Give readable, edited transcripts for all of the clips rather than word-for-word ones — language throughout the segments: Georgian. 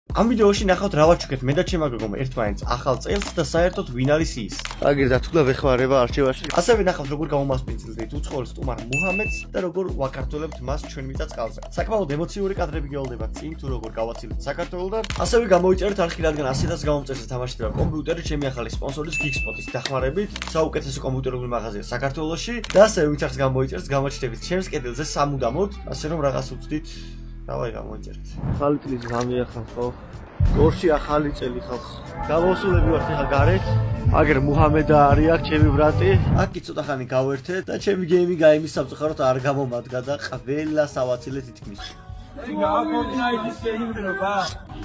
ამ ვიდეოში ნახავთ რა ვაჩუქეთ მე და ჩემმა გოგომ ერთმანეთს ახალ წელს და საერთოდ ვინ არის ის. აგერ დათულა ვეხმარება არჩევაში. ასევე ნახავთ როგორ გამომასპინძლდით უცხოელ სტუმარ მუჰამედს და როგორ ვაკართოლებთ მას ჩვენ მიწა წყალზე. საკმაოდ ემოციური კადრები გეოლდება წინ თუ როგორ გავაცილეთ საქართველოდან. ასევე გამოიწერეთ არხი რადგან 100-დან გამომწერს თამაშდება კომპიუტერი ჩემი ახალი სპონსორის Geekspot-ის დახმარებით. საუკეთესო კომპიუტერული მაღაზია საქართველოში და ასევე ვინც ახს გამოიწერს გამოჩნდებით ჩემს კედელზე სამუდამოდ, ასე რომ რაღაც უცდით. დავაი გამოიწერეთ. ახალი წელი გამიახან ხო? გორში ახალი წელი ხალხს. გამოსულები ვართ ახლა გარეთ. აგერ მუჰამედა არის აქ ჩემი ბრატი. აქ კი ცოტა ხანი გავერთეთ და ჩემი გეიმი გაიმის სამწუხაროდ არ გამომადგა და ყველა სავაცილეთ ითქმის.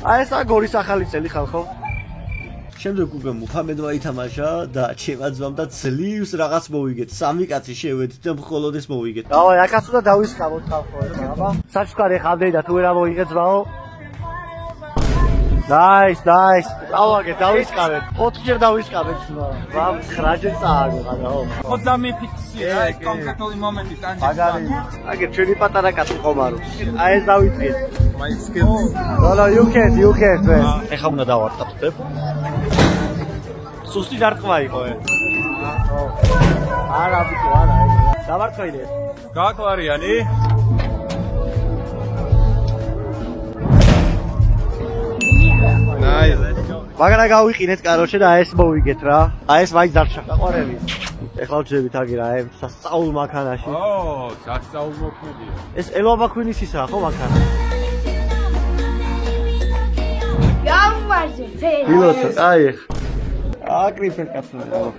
აი ეს აგორის ახალი წელი ხალხო. შემდეგ უკვე მუჰამედმა ითამაშა და ჩემმა ძმამ და ძლივს რაღაც მოვიგეთ. სამი კაცი შევედით და მხოლოდ ეს მოვიგეთ. დავაი აქაც უნდა დავისკამოთ ხალხო, აბა. საჩუქარი ხამდე და თუ ვერა მოიგეთ ძმაო. Nice. ავაგე დავისკავეთ. 4 ჯერ დავისკავეთ ძმაო. რა 9 ჯერ წააგო რა. ხო დამიფიქსირე აი კონკრეტული მომენტი ტანჯი. აგერ ჩვენი პატარა კაცი ყომარობს. აი ეს დავიწყეთ. მაისკეთ. No, you can't. ეხა უნდა დავარტყავდებ. სუსტი დარტყმა იყო ე. არა ბიჭო, არა. დავარტყაიდე. გააკლარიანი? Nice. მაგრამ გავიყინეთ კაროჩე და ეს მოვიგეთ რა. აი ეს მაინც არ ჩაყარები. ეხლა ვძებით აგერ აი სასწაულ მანქანაში. სასწაულ მოქმედია. ეს ელვაბაქვინისისაა ხო მანქანა? გამარჯვე. ილოცო, აი აკრიფენ კაცნაირად.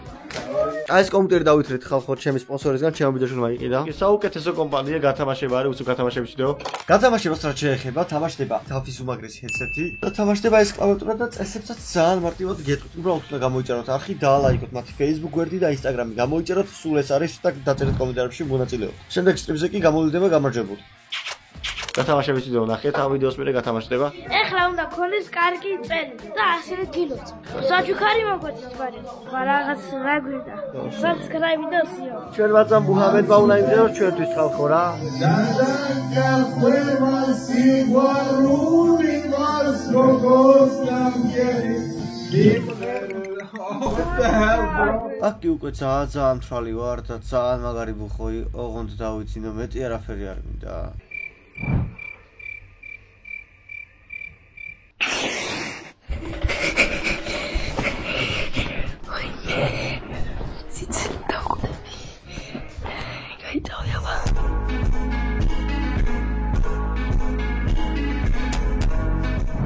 აი ეს კომპიუტერი დავითრეთ ხალხო ჩემი სპონსორისგან ჩემო ბიძაშვილმა მაიყიდა. საუკეთესო კომპანია გათამაშება არის უცებ გათამაშების ვიდეო. გათამაშებას რაც შეეხება, თამაშდება თავის უმაგრესი ჰედსეტი და თამაშდება ეს კლავიატურა და წესებსაც ძალიან მარტივად გეტყვით. უბრალოდ უნდა გამოიწეროთ არხი, დაალაიქოთ მათი Facebook გვერდი და Instagram-ი. გამოიწეროთ, სულ ეს არის და დაწერეთ კომენტარებში მონაწილეობთ. შემდეგ სტრიმზე კი გამოვლდება გამარჯვებული. გათამაშების ვიდეო ნახეთ, ამ ვიდეოს მერე გათამაშდება. ეხლა უნდა გქონდეს კარგი წელი და ასევე გილოც. საჩუქარი მოგვეცით რაღაც რა გვიდა. Subscribe დოსიო. ჩვენ ვაცა მუჰამედმა უნდა იმდენო ჩვენთვის ხალხო რა. აკი უკვე ძალიან მთრალი ვარ და ძალიან მაგარი ბუხო ოღონდ დავიცინო მეტი არაფერი არ მინდა.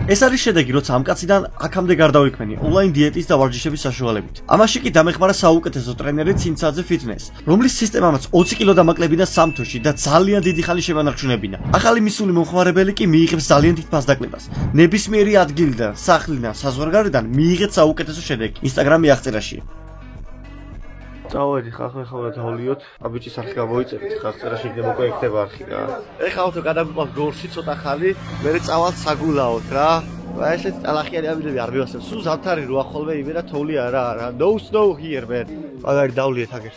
ეს არის შედეგი, როცა ამ კაციდან აქამდე გარდავიქმენი ონლაინ დიეტის და ვარჯიშების საშუალებით. ამაში კი დამეხმარა საუკეთესო ტრენერი ცინცაძე ფიტნეს, რომლის სისტემამაც 20 კილო დამაკლებინა 3 თვეში და ძალიან დიდი ხანი შემანარჩუნებინა. ახალი მისული მომხმარებელი კი მიიღებს ძალიან დიდ ფასდაკლებას. ნებისმიერი ადგილიდან, სახლიდან, საზღვარგარიდან მიიღეთ საუკეთესო შედეგი. Instagram-ი აღწერაში. წავედი ხახ ეხლა დავლიოთ. აბიჭის არხი გამოიწერეთ, ხახ წერაში იქნება უკვე ეკდება არხი რა. ეხლა ავთო გადაგვიყვავს გორში ცოტა ხანი, მერე წავალ საგულაოთ რა. აი ესეთი ტალახიანი ამბები არ მივასწრებ. სულ ზამთარი როა ხოლმე იმე და თოვლი არა. No snow here man. მაგარი დავლიეთ აგერ.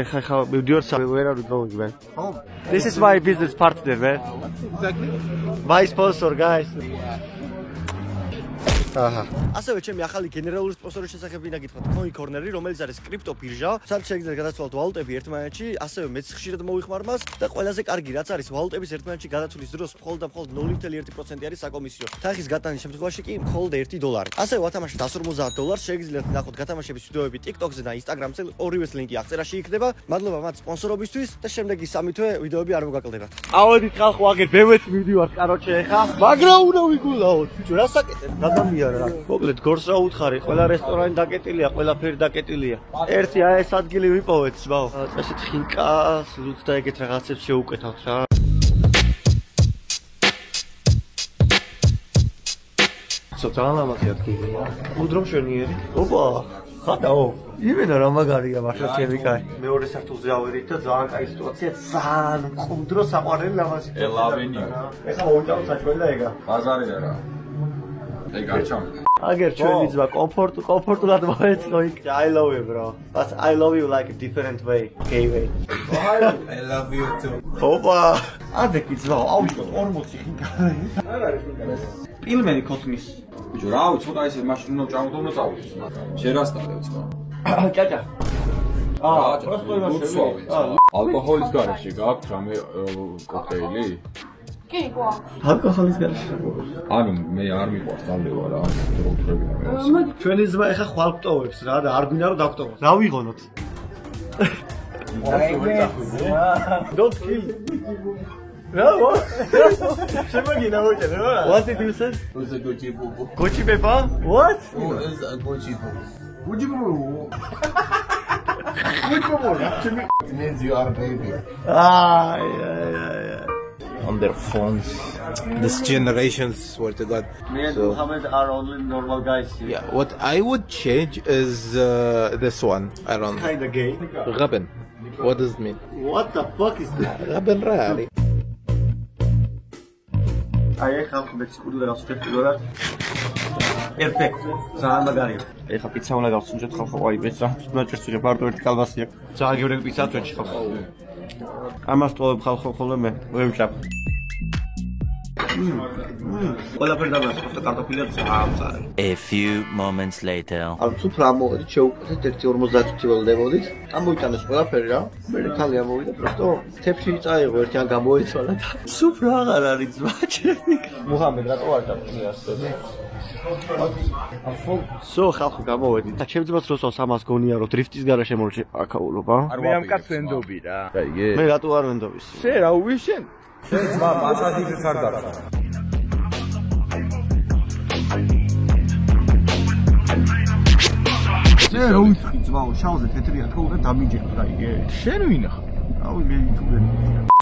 ეხლა მივდივარ where are we going man? Home. This is my business partner man. Exactly. My sponsor guys. აჰა. ასევე ჩემი ახალი გენერალური სპონსორის შესახებ ვინა გითხრათ, Coin Corner-ი, რომელიც არის კრიპტო ბირჟა, სადაც შეგიძლიათ გადაცვალოთ ვალუტები ერთმანეთში, ასევე მეც ხშირად მოვიხმარ მას და ყველაზე კარგი რაც არის ვალუტების ერთმანეთში გადაცვლის დროს მხოლოდ 0.1% არის საკომისიო. თანხის გატანის შემთხვევაში კი მხოლოდ $1. ასევე ვათამაშოთ $150, შეგიძლიათ ნახოთ გათამაშების ვიდეოები TikTok-ზე და Instagram-ზე, ორივეს ლინკი აღწერაში იქნება. მადლობა მათ სპონსორობისთვის და შემდეგი 3 თვე ვიდეოები არ მოგაკლდებათ. ავედით ხალხო, აგერ ბევრს მივდივარ კაროჩე ხა. მაგრამ უნდა ვიგულაოთ, ბიჭო, რა საკეთებ? გადამი მოკლედ გორს რა უთხარი, ყველა რესტორანი დაკეტილია, ყველაფერი დაკეტილია. ერთი აი ეს ადგილი ვიპოვეთ, ძმაო. წესით ხინკას, ლუც და ეგეთ რაღაცებს შეუკეთავთ რა. ძალიან ლამაზი ადგილია. უდრო მშვენიერი. ოპა, ხატაო. იმენა რა მაგარია მართლა ჩემი კაი. მეორე სართულზე ავედით და ძალიან კაი სიტუაცია, ძალიან მყუდრო საყვარელი ლამაზი. ელავენი. ეხლა მოვიტანოთ საჭმელი და ეგა. ბაზარია რა. Hey, gotcha. აგერ ჩვენი ძმა კომფორტულად მოეწყო იქ. I love you bro. But I love you like a different way. Gay way. I love you too. ოპა. ადეკი ძმა, აუჩო 40 ხინკალი. არ არის ხინკალი. პილმენი ქოთმის. ბიჭო, რა ვიცი, ცოტა ისე მაშინ უნდა ჭამოთ, უნდა წავიდეს. შერასტავებს, ხო? ჭაჭა. просто იმაში. ალკოჰოლის გარეშე გააქვთ რამე კოქტეილი? კი, გვაქვს. ალკოჰოლის გარეშე. ანუ მე არ მიყვარს ძალდება რა, რო ვთქვი მე. ჩვენი ძმა ეხა ხვალ გტოვებს რა და არ გვინდა რომ დაგტოვოს. რა ვიღონოთ? Don't kill. Bravo. Შემაგინა მოჭერე რა. What did you say? Who's a Gucci boo boo? Gucci Peppa? What? Who is a Gucci boo? Gucci boo. Gucci boo. It means you are a baby. Yeah. On their phones. This generation, swear to God. Me and Muhammad are only normal guys here. Yeah, what I would change is this one. I don't know. Kinda gay. Raben. What does it mean? What the fuck is that? Raben Rali. აი ეხლა ხმეც კუდლა გავსწრებ პირველად. Perfect. ძალიან მაგარია. ეხლა პიცა უნდა გავსუნჯეთ ხალხო, აი ეს რა. ნაჭერს ვიღებ მარტო ერთი კალბასი აქვს. ძალიან გივრები პიცა ჩვენში ხალხო. ამას ტოვებ ხალხო ხოლმე მე ვევჭამ. ყველაფერი დამასწრე კარტოფილი წამწარე. A few moments later. ანუ თუ რა მოვიდით შევუკეთეთ 1.50 თვივალდებოდით. ამოიტანეს ყველაფერი რა. მე ხალი ამოვიდა პროსტო თებში წაიღო ერთი ან გამოეცვალა და სუფ რა აღარ არის ძმაჩები. მუჰამედ რატო არ დაფიქრე? სო ხალხო გამოვედით და ჩემ ძმას როსავს ამას გონია რომ დრიფტის გარაშე მორჩი აკაულობა. მე ამ კაც ვენდობი რა. მე რატო არ ვენდობის? შე რა უვიშენ? შენ ძმა მასაჟის არ დარჩა. შე რა უცხი ძმაო, შავზე თეთრია თქო და დამიჯერა რა იგე. შენ ვინ ხარ? აუ მე იუთუბერი.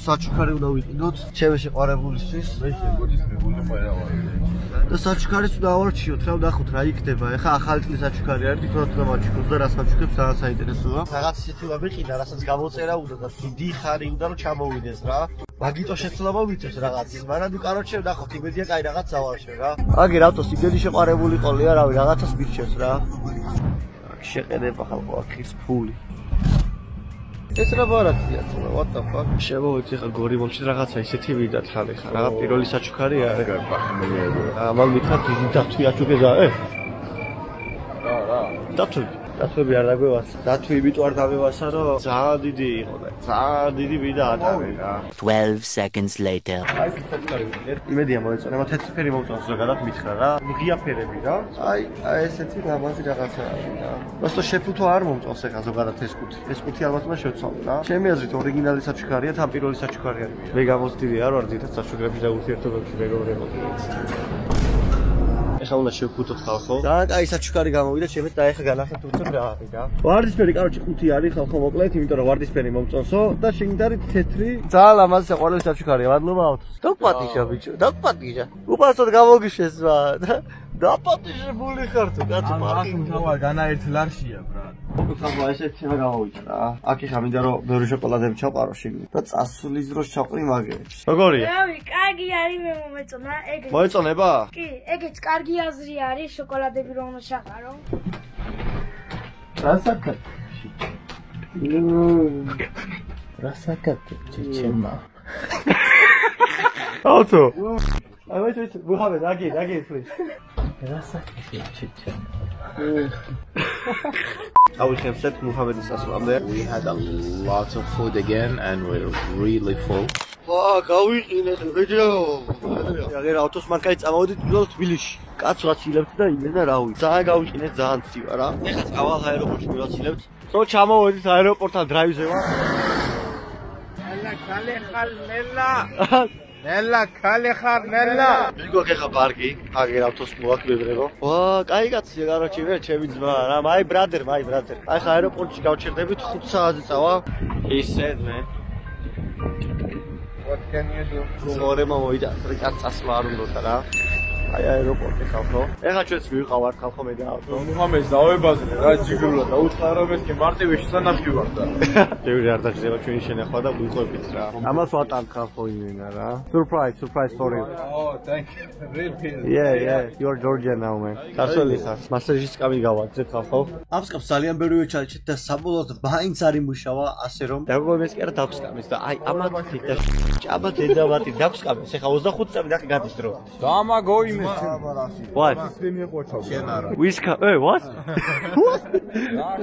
საჩუქარი უნდა ვიყიდოთ ჩემი შეყვარებულისთვის. მე შეგოძისმებული ყველა ვარ. და საჩუქარიც უნდა ავარჩიოთ, რა ვნახოთ რა იქნება. ეხა ახალი წლის საჩუქარი არის, თვითონ უნდა მაჩიქოს და რა საჩუქებს ძალიან საინტერესოა. რაღაც ისეთი უნდა ვიყიდა, რასაც გამოწერა უნდა და დიდი ხარი უნდა რომ ჩამოვიდეს რა. მაგიტო შეცლობა ვიცეს რაღაც, მაგრამ ნუ კაროჩე ვნახოთ, იმედია კაი რაღაც დავარჩევ რა. აგი რატო სიგელი შეყვარებული ყოლია, რავი, რაღაცას მირჩევს რა. შეყედება ხალხო აქ ის ფული. ეს რა ბარათია თქო, what the fuck? შემოვეცი ხა გორი მომჩი რაღაცა ისეთი ვიდა თხალი ხა, რა პირველი საჩუქარი არის. ამალ მითხა დიდი დათვი აჩუქეზა, რა. დათვები არ დაგვევასა. დათვი იმიტომ არ დავევასა, რომ ძალიან დიდი იყო და ძალიან დიდი ვიდა ატარე რა. 12 seconds later. იმედია მოეწონა, მაგრამ თეთრი ფერი მომწონს ზოგადად მითხრა რა. ღია ფერები რა. აი ესეთი ლამაზი რაღაცა არის რა. просто შეფუთო არ მომწონს ეხა ზოგადად ეს კუთი. ეს კუთი ალბათ უნდა შევცვალო რა. ჩემი აზრით ორიგინალი საჩუქარია, თან პირველი საჩუქარი არის. მე გამოცდილი არ ვარ დიდად საჩუქრებში და ურთიერთობებში მეგობრებოდი. ეხლა უნდა შევფუთოთ ხალხო. და აი საჩუქარი გამოვიდა, შემეც და ეხლა განახეთ უცებ რა არის რა. ვარდისფერი კაროჩი ხუთი არის ხალხო მოკლედ, იმიტომ რომ ვარდისფერი მომწონსო და შეგინდარით თეთრი. ძალიან ლამაზი საყვარელი საჩუქარია. მადლობა ავთოს. დაგპატიშა ბიჭო, დაგპატიშა. უპასოდ გამოგიშეს რა. დაპატიშებული ხარ თუ კაცო პარკინგი. თავა განაერთ ლარშია ბრატ. ხალხო ესეთი რა გავავიჭრა რა. აქ ეხა მინდა რომ ბევრი შოკოლადები ჩავყარო შიგნით და წასulis დროს ჩავყრი მაგერებს. როგორია? რავი, კარგი არის მე მომეწონა, ეგეც. მოეწონება? კი, ეგეც კარგი აზრი არის, შოკოლადები რომ უნდა ჩაყარო. რასაკეთე ჩეჩემა. ავთო. აი ვait, მუჰამედ, again, please. რასაკეთე ჩეჩემა. ავიხებსეთ მუჰამედის სასვლამდე. We had a lot of food again and we're really full. გავიყინეთ ბიჭო. აგერ ავთოს მანქაი წამოვიდით ბოლოს თბილისში. კაც ვაცილებთ და იმენა რა ვიცი. ძალიან გავიყინეთ, ძალიან ცივა რა. ეხლა წავალ აეროპორტში ვაცილებთ. ხო ჩამოვედით აეროპორტთან დრაივზე ვარ. ნელა ქალი ხარ ნელა. მიგო ხეხა პარკი, აგერ ავთოს მოაკვებრებო. კაი კაცია, კაროჩი მე ჩემი ძმა რა, my brother. აი ხა აეროპორტში გავჩერდებით 5 საათზე წავა. He said man. What can you do? ხორე მომოიდა, კაც წასვლა არ უნდა რა. აი აეროპორტი ხალხო. ეხლა ჩვენც მივყავართ ხალხო მე და ავთო. მუჰამედს დავებაზრე რა ჯიგრულად და უთხარა რომ ეს მარტივი შესანახი ვარ და. ბევრი არ დაგზება ჩვენი შენახვა და ვიყვებით რა. ამას ვატანთ ხალხო იმენა რა. Surprise for you. Oh, thank you. Really. Yeah, you're Georgian now man. გასული ხარ. მასაჟის კამი გავაძრეთ ხალხო. ამ სკამს ძალიან ბევრი ვეჩალჩეთ და საბოლოოდ მაინც არ იმუშავა ასე რომ დაგგვემეს კი არა დავსკამეს და აი ამათ და ჭაბა დედავატი დავსკამეს. ეხლა 25 წამი დახი გადის დრო. დამაგოი What? Whisker. Hey, what? What?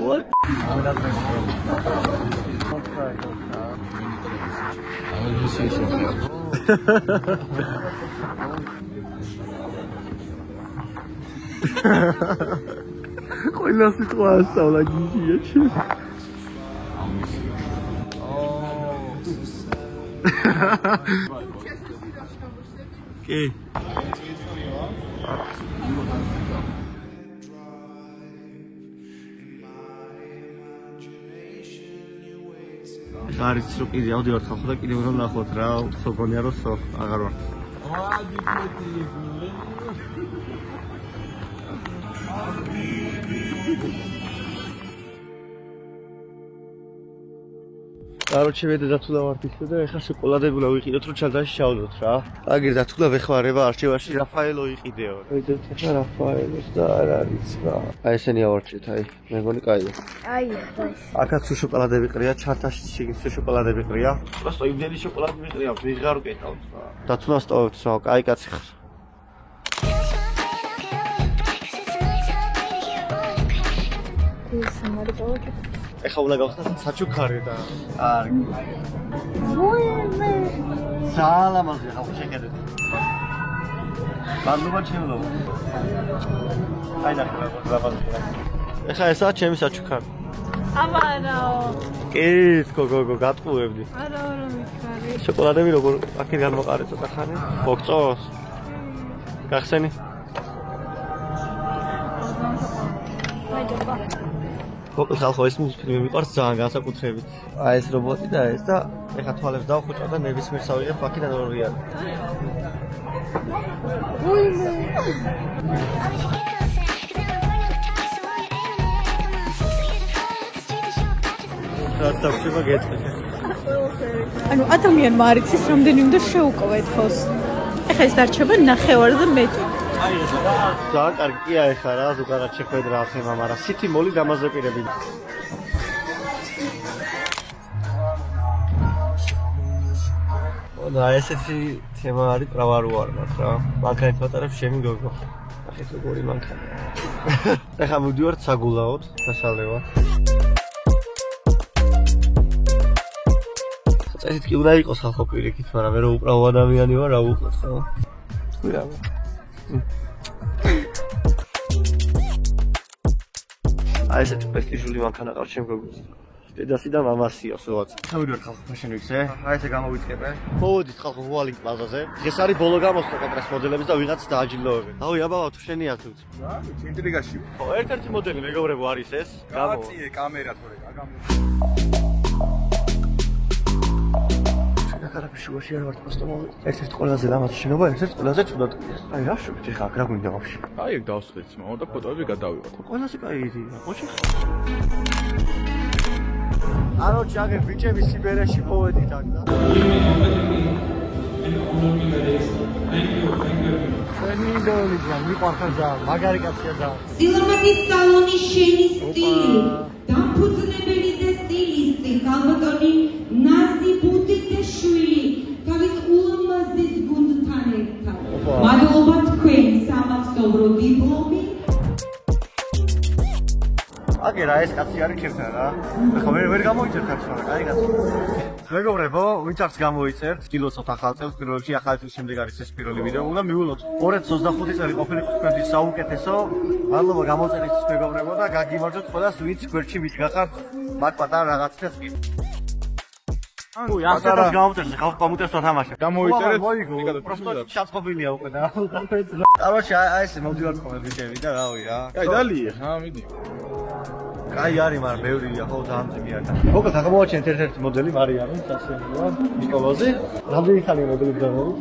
What? Ყველა სიტყვა ასწავლა გიჟიაში. კი. არის რო კიდე ავდივართ ხალხო და კიდევ რომ ნახოთ რა, სოგონია რომ აღარ ვარ. Короче, მე დათულა ვარ ისე და ეხლა შოკოლადებულა ვიყიდოთ რომ ჩალდაში შავდოთ რა. აგერ დათულა ვეხმარება არჩევაში რაფაელო იყიდეო. ვიდეთ ეხლა რაფაელოს და არ არის რა. აი ესენი ავარჩიეთ, აი, მე მგონი კაია. აი, აქაც თუ შოკოლადები ყრია, ჩათაში შეგის შოკოლადები ყრია. просто იმდენი შოკოლადი მიყრია, ვიღარ უკეთავს რა. დათულა სტოვებს რა, აი კაცი ხარ. ეს მარკოვაკი. ეხლა უნდა გავხსნათ საჩუქარი და არ მოიმე. სალამაზე ხალხო შეგედეთ. ბანდობა ჩემლობა. აი ნახე რა. ეხლა ესაა ჩემი საჩუქარი. აბარაო. კი, გოგო, გატყუებდი. არა მიხარი. შოკოლადები როგორ აქეთ გამოყარე ცოტა ხანი? მოგწოს? გახსენი? მოკლედ ხალხო ეს მულტფილმი მიყვარს ძალიან განსაკუთრებით. აი ეს რობოტი და ეს და ეხა თვალებს დავხუჭავ და ნებისმიერ სავია ფაქიდან ორი არის. უიმე. რაც დავშება გეტყვით. ანუ ადამიანმა არ იცის რამდენი უნდა შეუკვეთოს. ეხლა ეს დარჩება ნახევარზე მეტი. აი ეს ძალიან კარგია ეხლა რა ზოგადად შეხვედრა ახლა მაგრამ სიტი მოლი დამაზეპირები. და ესეთი თემა არის პრავარუარმა რა. მანქანით ვატარებ ჩემი გოგო. ახეთ როგორი მანქანა. ეხლა მივდივართ საგულაოდ, დასალევად. წესით კი უნდა იყოს ხალხო პირიქით, მაგრამ მე რო უყრავ ადამიანი ვარ, რა უყურთ ხო? ვირა. აი ესეთი პრესტიჟული მანქანა ყავს ჩემ გოგოს. დედასი და მამასიო სულაც. თავიდანვე ხალხო ფაშენ ვიქცე. აი ესე გამოვიწყებე. მოვედით ხალხო ვალინგ პლაზაზე. ეს არის ბოლო გამოსვლა კონტრასტ მოდელების და ვიღაც დააჯილდოვებენ. ავი აბავა თუ შენი ათუც. რა, ინტრიგაში. ხო, ერთ-ერთი მოდელი მეგობრებო არის ეს. გამოვიწყე კამერა თორე, გამო. კარგი შუაში არ ვარ просто ერთ-ერთ ყველაზე ლამაზი შენობა, ერთ-ერთ ყველაზე ცუდად. აი რა შევჭი ხა, რა გვინდა ვაფშე. აი ეგ დავსხეთ მაო და ფოტოები გადავიღოთ. ყველაზე კაი იდეა, ხოჭი. აროჩი აგერ ბიჭები სიბერეში მოვედით აქ და. სენინდოლის მიყვარხარ ძალიან, მაგარი კაცია ძალიან. სილამაზის სალონი შენი სტილი, დამფუძნებელი და სტილისტი, კალბატონი ნაზი ბუდიტეშვილი, თავის ულამაზეს გუნდთან ერთად. მადლობა თქვენი სამახსოვრო დიპლომი. აგერა ეს კაცი არის ქერთა რა. ხო ვერ გამოიწერთ აქ სხვა, კაი კაცი. მეგობრებო, ვინც არც გამოიწერთ, გილოცავთ ახალ წელს, პირველ რიგში ახალი წლის შემდეგ არის ეს პირველი ვიდეო. უნდა მივულოთ 2025 წელი ყოფილიყო თქვენთვის საუკეთესო. მადლობა გამოწერისთვის მეგობრებო და გაგიმარჯვოთ ყველას, ვინც გვერდში მითხართ მაგ პატარა რაღაცას კი. ой, ასეთას გამოწერს, ხალხ კომპიუტერს ვათამაშებ. გამოიწერეთ. просто ჩაწყობილია უკვე და. короче, აი ეს მოვდივართ ხოლმე ბიჭები და რავი რა. აი დალიე, ხა მიდი. კაი არის, მაგრამ ბევრია, ხო ძალიან ძიმია და. მოკლედ აღმოვაჩენთ ერთ-ერთი მოდელი მარიამი, სასიამოვნოა, ნიკოლოზი. რამდენი ხანი მოდელი გამოვიდა?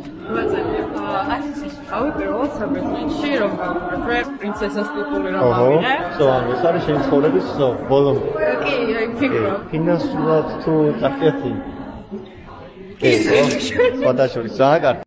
ასის ავი პირველად საბერძნეთში რომ გავუყურე პრინცესას ტიტული რომ ავიღე. ეს არის შენი ცხოვრების ბოლომდე. კი, აი ფიქრობ. ფინანსურად თუ წახეთი. კი, ფოტოშოპი ძალიან კარგი.